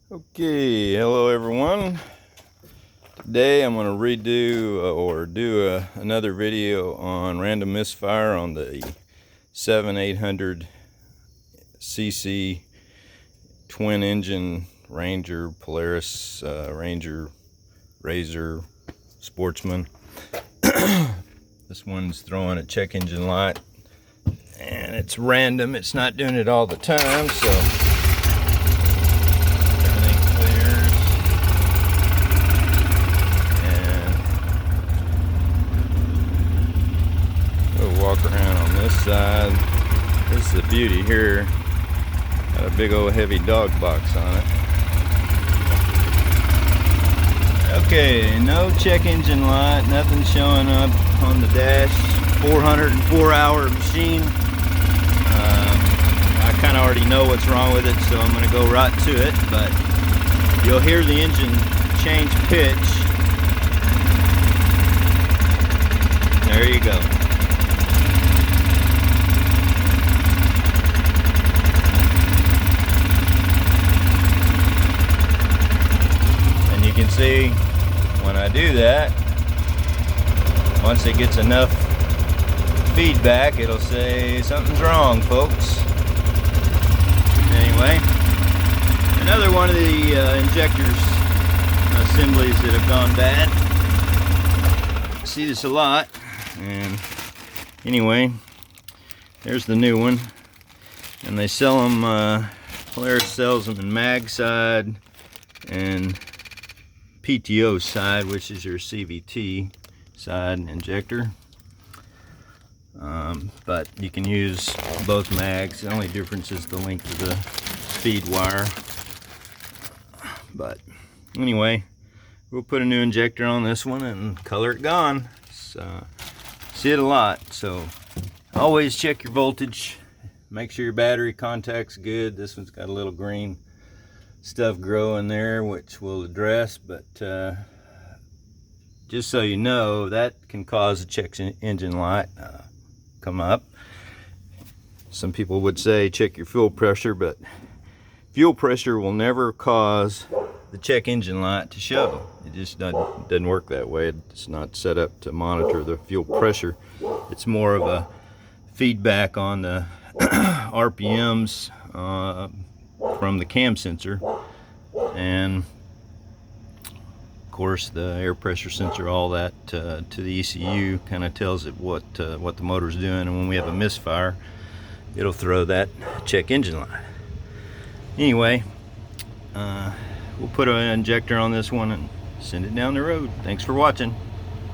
Okay, hello everyone. Today I'm going to do another video on random misfire on the 7-800 cc twin engine Ranger, Polaris, Ranger, Razor, Sportsman. This one's throwing a check engine light and it's random, it's not doing it all the time, so walk around on this side. This is a beauty here. Got a big old heavy dog box on it. Okay, no check engine light, nothing showing up on the dash. 404-hour machine. I kind of already know what's wrong with it, so I'm going to go right to it, but you'll hear the engine change pitch. There you go. You can see when I do that, once it gets enough feedback, it'll say something's wrong, folks. Anyway, another one of the injectors assemblies that have gone bad. I see this a lot. And anyway, there's the new one, and they sell them. Polaris sells them in mag side and PTO side, which is your CVT side injector, but you can use both mags. The only difference is the length of the feed wire. But anyway, we'll put a new injector on this one and color it gone. So, see it a lot, so always check your voltage, make sure your battery contact's good. This one's got a little green stuff growing there, which we'll address, but just so you know, that can cause a check engine light come up. Some people would say check your fuel pressure, but fuel pressure will never cause the check engine light to show. It just doesn't work that way. It's not set up to monitor the fuel pressure. It's more of a feedback on the RPMs from the cam sensor, and of course the air pressure sensor, all that to the ECU kind of tells it what the motor's doing, and when we have a misfire, it'll throw that check engine light. Anyway, we'll put an injector on this one and send it down the road. Thanks for watching.